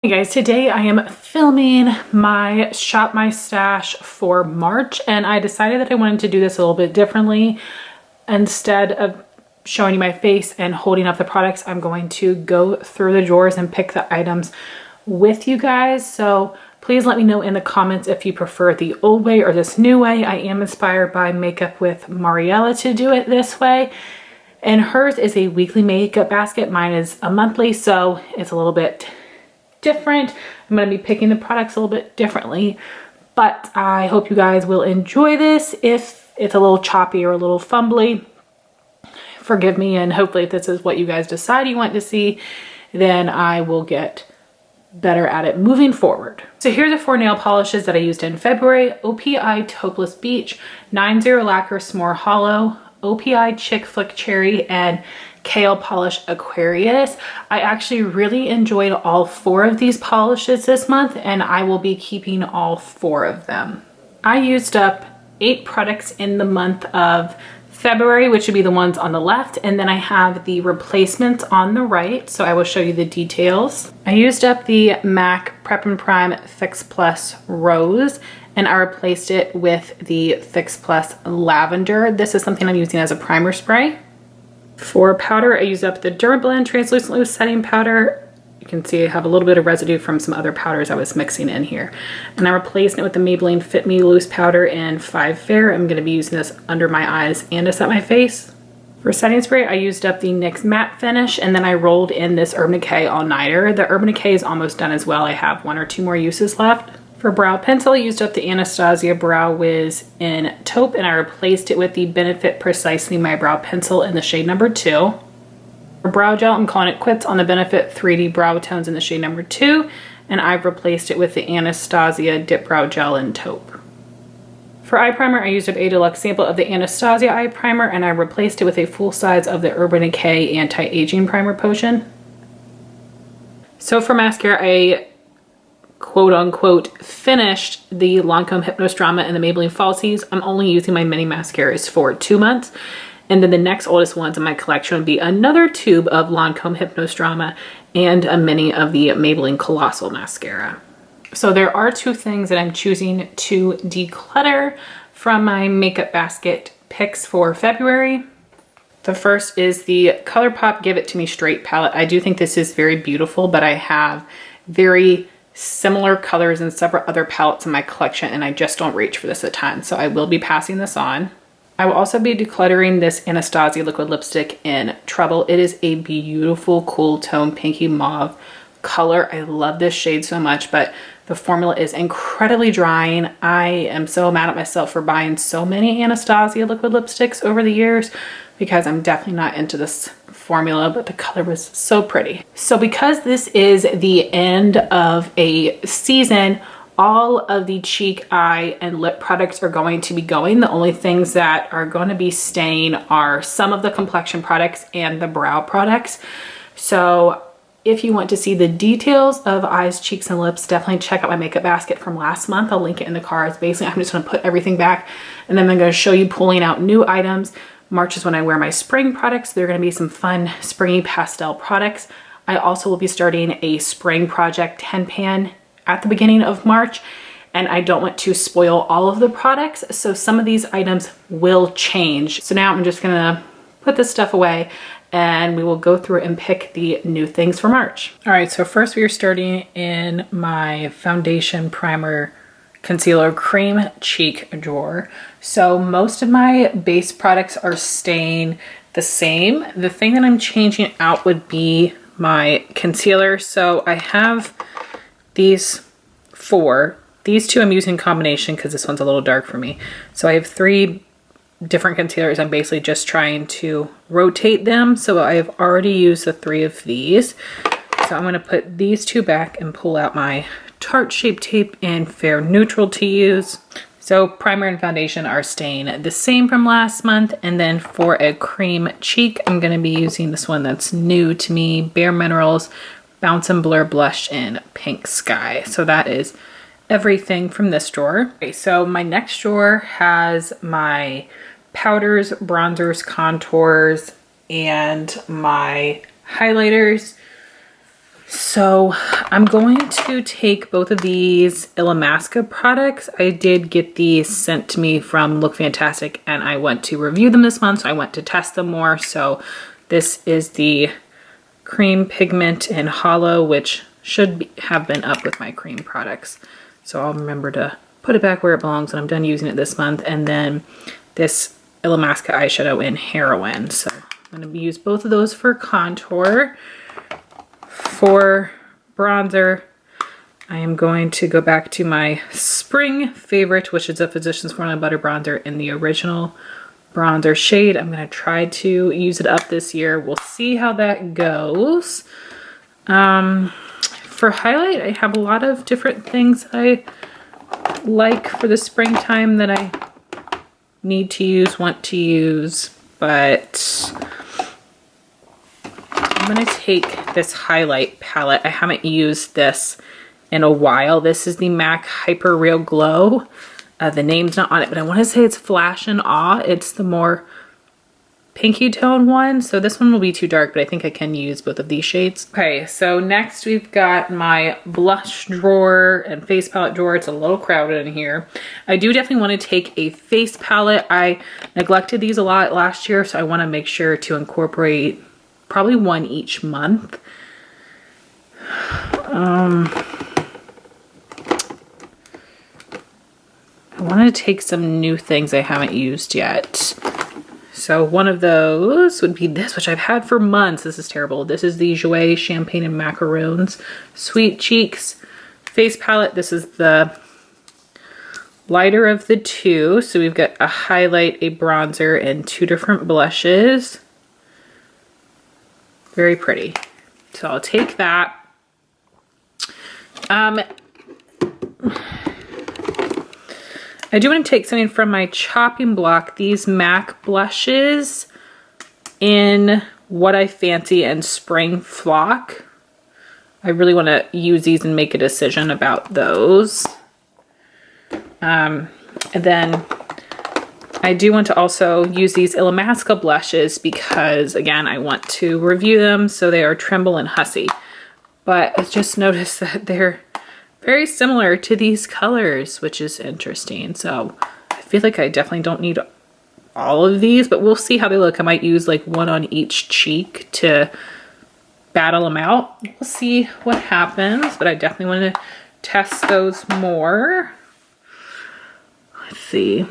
Hey guys, today I am filming my Shop My Stash for March, and I decided that I wanted to do this a little bit differently. Instead of showing you my face and holding up the products, I'm going to go through the drawers and pick the items with you guys. So please let me know in the comments if you prefer the old way or this new way. I am inspired by Makeup with Mariela to do it this way. And hers is a weekly makeup basket. Mine is a monthly, so it's a little bit different. I'm going to be picking the products a little bit differently, but I hope you guys will enjoy this. If it's a little choppy or a little fumbly, forgive me, and hopefully if this is what you guys decide you want to see, then I will get better at it moving forward. So here are the 4 nail polishes that I used in February: OPI Topeless Beach, 90 Lacquer S'more Hollow, OPI Chick Flick Cherry, and Kale Polish Aquarius. I actually really enjoyed all 4 of these polishes this month, and I will be keeping all 4 of them. I used up 8 products in the month of February, which would be the ones on the left, and then I have the replacements on the right, so I will show you the details. I used up the MAC Prep and Prime Fix Plus Rose, and I replaced it with the Fix Plus Lavender. This is something I'm using as a primer spray. For powder, I used up the Dermablend Translucent Loose Setting Powder. You can see I have a little bit of residue from some other powders I was mixing in here. And I replaced it with the Maybelline Fit Me Loose Powder in 5 Fair. I'm going to be using this under my eyes and to set my face. For setting spray, I used up the NYX Matte Finish, and then I rolled in this Urban Decay All Nighter. The Urban Decay is almost done as well. I have 1 or 2 more uses left. For brow pencil, I used up the Anastasia Brow Wiz in taupe, and I replaced it with the Benefit Precisely My Brow Pencil in the shade number 2. For brow gel, I'm calling it quits on the Benefit 3D Brow Tones in the shade number 2, and I've replaced it with the Anastasia Dip Brow Gel in taupe. For eye primer, I used up a deluxe sample of the Anastasia eye primer, and I replaced it with a full size of the Urban Decay Anti-Aging Primer Potion. So for mascara, I quote unquote finished the Lancome Hypnose Drama and the Maybelline Falsies. I'm only using my mini mascaras for 2 months. And then the next oldest ones in my collection would be another tube of Lancome Hypnose Drama and a mini of the Maybelline Colossal Mascara. So there are 2 things that I'm choosing to declutter from my makeup basket picks for February. The first is the ColourPop Give It To Me Straight palette. I do think this is very beautiful, but I have very similar colors and several other palettes in my collection, and I just don't reach for this a ton, so I will be passing this on. I will also be decluttering this Anastasia liquid lipstick in Trouble. It is a beautiful cool tone pinky mauve color. I love this shade so much, but the formula is incredibly drying. I am so mad at myself for buying so many Anastasia liquid lipsticks over the years, because I'm definitely not into this formula, but the color was so pretty. So because this is the end of a season, all of the cheek, eye, and lip products are going to be going. The only things that are going to be staying are some of the complexion products and the brow products. So if you want to see the details of eyes, cheeks, and lips, definitely check out my makeup basket from last month. I'll link it in the cards. Basically, I'm just going to put everything back, and then I'm going to show you pulling out new items. March is when I wear my spring products. There are going to be some fun springy pastel products. I also will be starting a spring project 10 pan at the beginning of March, and I don't want to spoil all of the products, so some of these items will change. So now I'm just going to put this stuff away, and we will go through and pick the new things for March. All right, so first we are starting in my foundation, primer, concealer, cream cheek drawer. So most of my base products are staying the same. The thing that I'm changing out would be my concealer. So I have these 4. These 2 I'm using in combination because this one's a little dark for me. So I have 3 different concealers. I'm basically just trying to rotate them. So I have already used the 3 of these. So I'm going to put these 2 back and pull out my Tarte Shape Tape and Fair Neutral to use. So primer and foundation are staying the same from last month. And then for a cream cheek, I'm going to be using this one that's new to me, Bare Minerals Bounce and Blur Blush in Pink Sky. So that is everything from this drawer. Okay, so my next drawer has my powders, bronzers, contours, and my highlighters. So I'm going to take both of these Illamasqua products. I did get these sent to me from Look Fantastic and I went to review them this month, so I went to test them more. So this is the Cream Pigment in Hollow, which should have been up with my cream products. So I'll remember to put it back where it belongs when I'm done using it this month. And then this Illamasqua eyeshadow in Heroin. So I'm going to use both of those for contour. For bronzer, I am going to go back to my spring favorite, which is a Physicians Formula Butter Bronzer in the original bronzer shade. I'm going to try to use it up this year. We'll see how that goes. For highlight, I have a lot of different things that I like for the springtime that I need to use, want to use, but I'm going to take this highlight palette. I haven't used this in a while. This is the MAC Hyper Real Glow. The name's not on it, but I want to say it's Flash and Awe. It's the more pinky tone one. So this one will be too dark, but I think I can use both of these shades. Okay, so next we've got my blush drawer and face palette drawer. It's a little crowded in here. I do definitely want to take a face palette. I neglected these a lot last year, so I want to make sure to incorporate probably one each month. I want to take some new things I haven't used yet. So one of those would be this, which I've had for months. This is terrible. This is the Jouer Champagne and Macaroons Sweet Cheeks face palette. This is the lighter of the two. So we've got a highlight, a bronzer, and two different blushes. Very pretty. So I'll take that. I do want to take something from my chopping block, these MAC blushes in What I Fancy and Spring Flock. I really want to use these and make a decision about those. And then I do want to also use these Illamasqua blushes because, again, I want to review them. So they are Tremble and Hussy. But I just noticed that they're very similar to these colors, which is interesting. So I feel like I definitely don't need all of these, but we'll see how they look. I might use like one on each cheek to battle them out. We'll see what happens, but I definitely want to test those more. Let's see.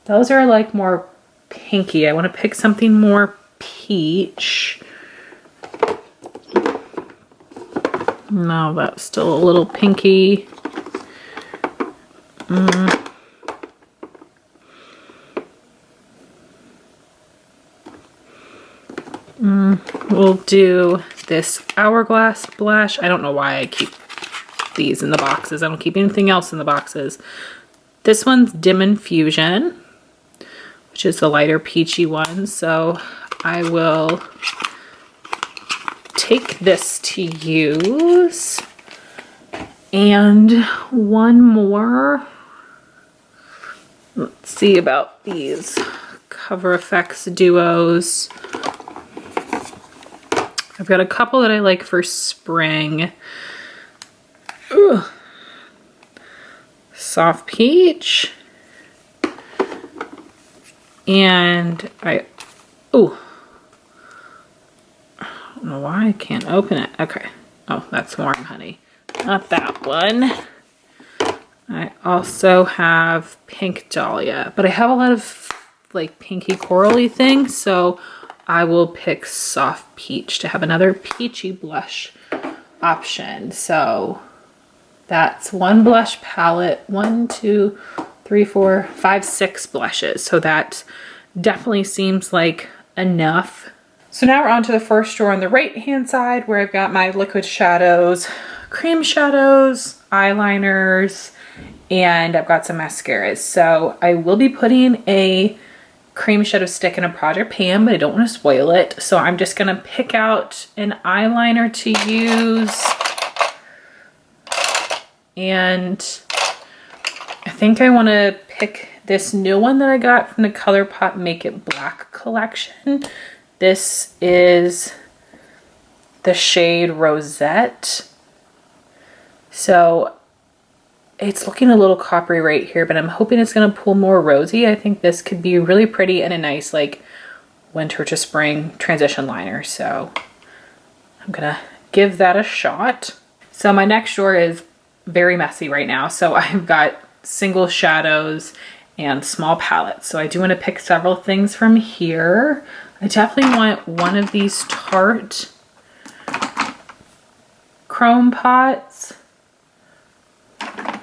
Those are like more pinky. I want to pick something more peach. No, that's still a little pinky. We'll do this Hourglass blush. I don't know why I keep these in the boxes. I don't keep anything else in the boxes. This one's Dim Infusion, which is the lighter peachy one. So I will take this to use. And one more. Let's see about these Cover Effects duos. I've got a couple that I like for spring. Ugh. Soft Peach. And I don't know why I can't open it. Okay. Oh, that's Warm Honey. Not that one. I also have Pink Dahlia, but I have a lot of like pinky corally things, so I will pick Soft Peach to have another peachy blush option. So that's one blush palette, 1, 2, 3, 4, 5, 6 blushes. So that definitely seems like enough. So now we're on to the first drawer on the right hand side where I've got my liquid shadows, cream shadows, eyeliners, and I've got some mascaras. So I will be putting a cream shadow stick in a project pan, but I don't want to spoil it. So I'm just going to pick out an eyeliner to use. And I think I want to pick this new one that I got from the ColourPop Make It Black collection. This is the shade Rosette. So it's looking a little coppery right here, but I'm hoping it's gonna pull more rosy. I think this could be really pretty and a nice like winter to spring transition liner. So I'm gonna give that a shot. So my next drawer is very messy right now. So I've got single shadows and small palettes. So I do want to pick several things from here. I definitely want one of these Tarte chrome pots. I'm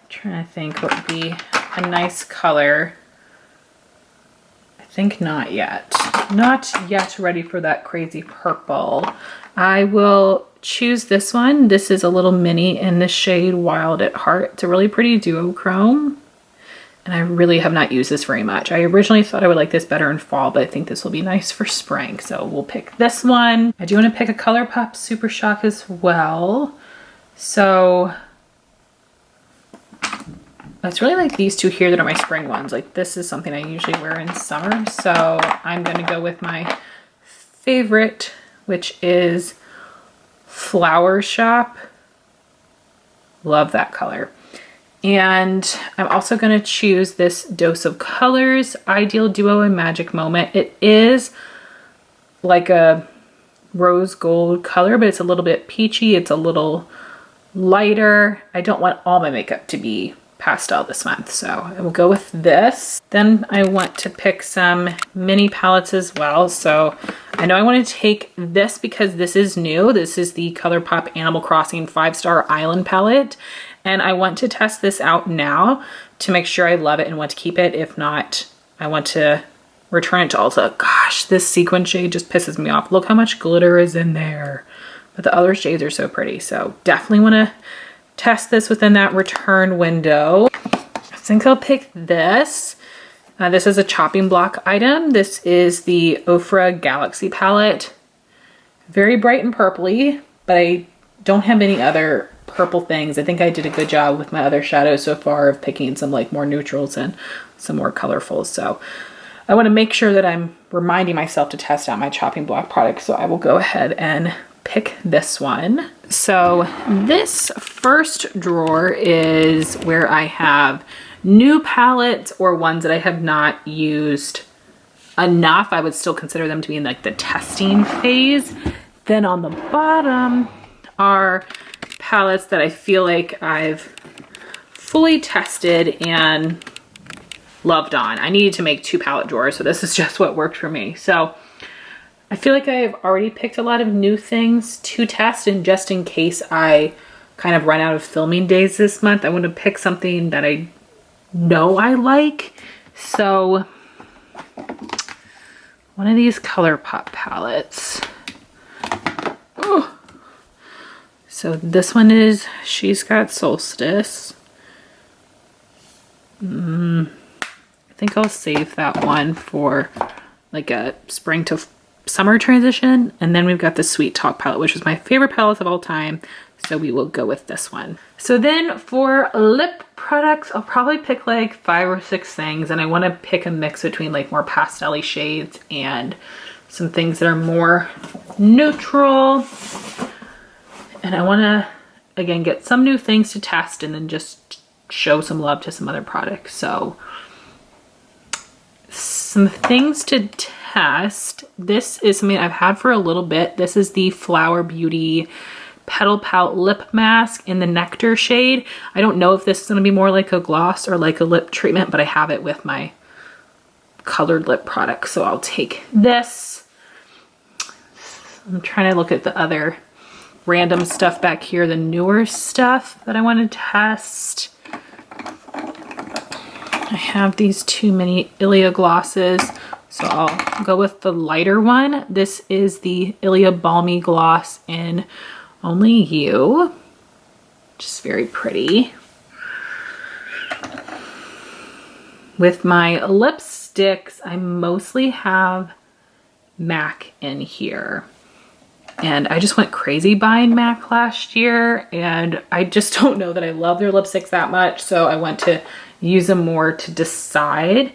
trying to think what would be a nice color. I think not yet. Not yet ready for that crazy purple. I will choose this one. This is a little mini in the shade Wild at Heart. It's a really pretty duochrome. And I really have not used this very much. I originally thought I would like this better in fall, but I think this will be nice for spring. So we'll pick this one. I do want to pick a ColourPop Super Shock as well. So it's really like these two here that are my spring ones. Like this is something I usually wear in summer. So I'm going to go with my favorite, which is Flower Shop. Love that color. And I'm also going to choose this Dose of Colors Ideal Duo and Magic Moment. It is like a rose gold color, but it's a little bit peachy. It's a little lighter. I don't want all my makeup to be pastel this month, so I will go with this. Then I want to pick some mini palettes as well. So I know I want to take this because this is new. This is the ColourPop Animal Crossing 5-Star Island palette. And I want to test this out now to make sure I love it and want to keep it. If not, I want to return it to Ulta. Gosh, this sequin shade just pisses me off. Look how much glitter is in there. But the other shades are so pretty. So definitely want to test this within that return window. I think I'll pick this. This is a chopping block item. This is the Ofra Galaxy palette. Very bright and purpley, but I don't have any other purple things. I think I did a good job with my other shadows so far of picking some like more neutrals and some more colorful. So I want to make sure that I'm reminding myself to test out my chopping block product. So I will go ahead and pick this one. So this first drawer is where I have new palettes or ones that I have not used enough. I would still consider them to be in like the testing phase. Then on the bottom are palettes that I feel like I've fully tested and loved on. I needed to make 2 palette drawers, so this is just what worked for me. So I feel like I've already picked a lot of new things to test, and just in case I kind of run out of filming days this month, I want to pick something that I know I like. So one of these ColourPop palettes. Oh. So this one is She's Got Solstice. I think I'll save that one for like a spring to summer transition. And then we've got the Sweet Talk palette, which is my favorite palette of all time. So we will go with this one. So then for lip products, I'll probably pick like 5 or 6 things. And I want to pick a mix between like more pastel-y shades and some things that are more neutral. And I want to, again, get some new things to test and then just show some love to some other products. So some things to test. This is something I've had for a little bit. This is the Flower Beauty Petal Pout Lip Mask in the Nectar shade. I don't know if this is going to be more like a gloss or like a lip treatment, but I have it with my colored lip product. So I'll take this. I'm trying to look at the other random stuff back here, the newer stuff that I want to test. I have these 2 mini Ilia glosses, so I'll go with the lighter one. This is the Ilia Balmy Gloss in Only You, just very pretty. With my lipsticks, I mostly have MAC in here. And I just went crazy buying MAC last year, and I just don't know that I love their lipsticks that much, so I want to use them more to decide.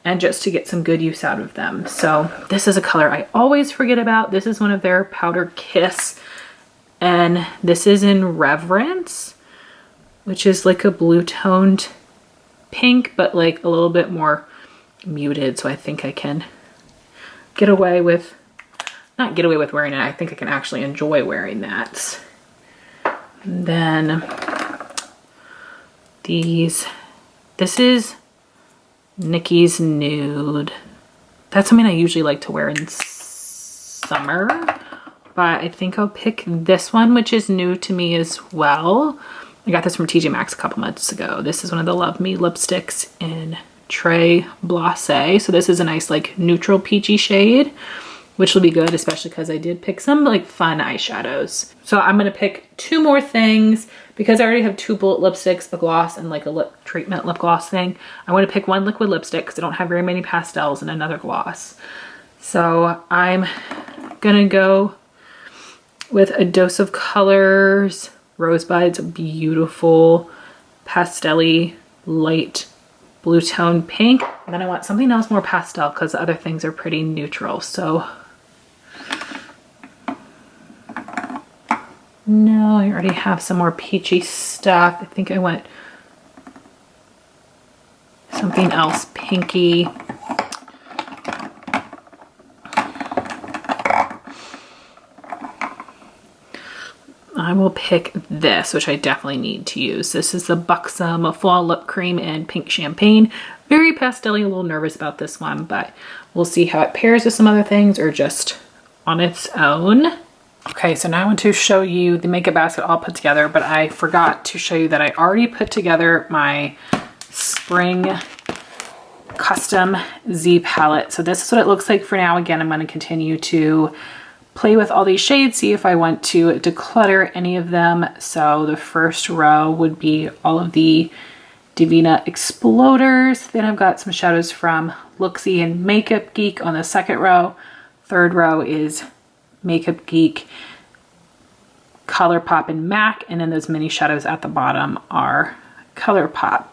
and just to get some good use out of them. So this is a color I always forget about. This is one of their Powder Kiss, and this is in Reverence, which is like a blue toned pink, but like a little bit more muted. So I think I can get away with, not get away with wearing it, I think I can actually enjoy wearing that. And then this is Nikki's Nude. That's something I usually like to wear in summer, but I think I'll pick this one, which is new to me as well. I got this from TJ Maxx a couple months ago. This is one of the Love Me lipsticks in Très Blasé. So this is a nice like neutral peachy shade, which will be good, especially because I did pick some like fun eyeshadows. So I'm gonna pick 2 more things because I already have 2 bullet lipsticks, a gloss, and like a lip treatment lip gloss thing. I want to pick 1 liquid lipstick because I don't have very many pastels, and another gloss. So I'm gonna go with A Dose of Colors Rosebud's beautiful pastel-y light blue tone pink. And then I want something else more pastel because the other things are pretty neutral. So no, I already have some more peachy stuff. I think I want something else pinky. I will pick this, which I definitely need to use. This is the Buxom Fall Lip Cream in Pink Champagne. Very pastel-y, a little nervous about this one, but we'll see how it pairs with some other things or just on its own. Okay, so now I want to show you the makeup basket all put together, but I forgot to show you that I already put together my spring custom Z palette. So this is what it looks like for now. Again, I'm going to continue to play with all these shades, see if I want to declutter any of them. So the first row would be all of the Divina Exploders. Then I've got some shadows from Looksy and Makeup Geek on the second row. Third row is Makeup Geek, ColourPop, and MAC. And then those mini shadows at the bottom are ColourPop.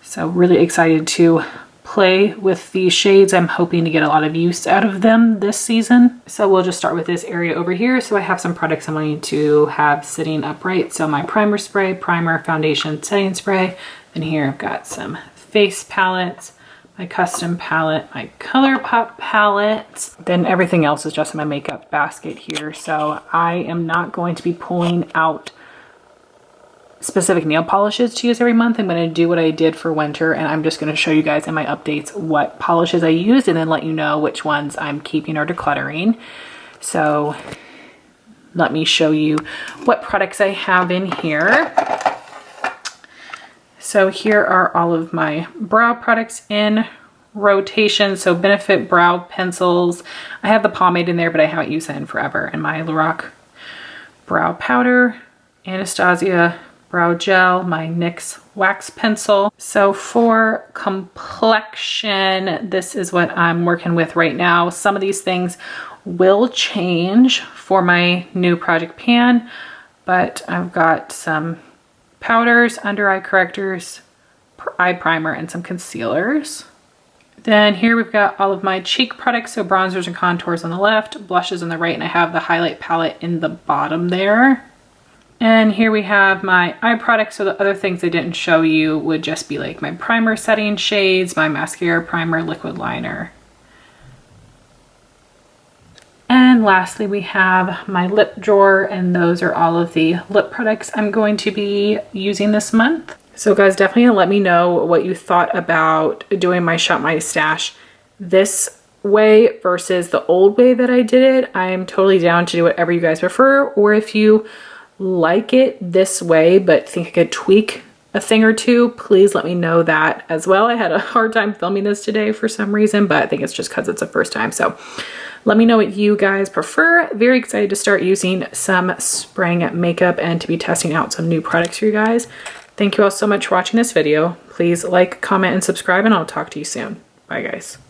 So really excited to play with these shades. I'm hoping to get a lot of use out of them this season. So we'll just start with this area over here. So I have some products I'm going to have sitting upright. So my primer spray, primer, foundation, setting spray. And here I've got some face palettes, my custom palette, my ColourPop palette. Then everything else is just in my makeup basket here. So I am not going to be pulling out specific nail polishes to use every month. I'm going to do what I did for winter, and I'm just going to show you guys in my updates what polishes I used and then let you know which ones I'm keeping or decluttering. So let me show you what products I have in here. So here are all of my brow products in rotation. So Benefit brow pencils. I have the pomade in there, but I haven't used that in forever. And my Lorac brow powder, Anastasia brow gel, my NYX wax pencil. So for complexion, this is what I'm working with right now. Some of these things will change for my new project pan, but I've got some powders, under eye correctors, eye primer, and some concealers. Then here we've got all of my cheek products, so bronzers and contours on the left, blushes on the right, and I have the highlight palette in the bottom there. And here we have my eye products. So the other things I didn't show you would just be like my primer setting shades, my mascara, primer, liquid liner. And lastly, we have my lip drawer, and those are all of the lip products I'm going to be using this month. So guys, definitely let me know what you thought about doing my Shop My Stash this way versus the old way that I did it. I'm totally down to do whatever you guys prefer, or if you like it this way but think I could tweak a thing or two, please let me know that as well. I had a hard time filming this today for some reason, but I think it's just because it's the first time. So let me know what you guys prefer. Very excited to start using some spring makeup and to be testing out some new products for you guys. Thank you all so much for watching this video. Please like, comment, and subscribe, and I'll talk to you soon. Bye guys.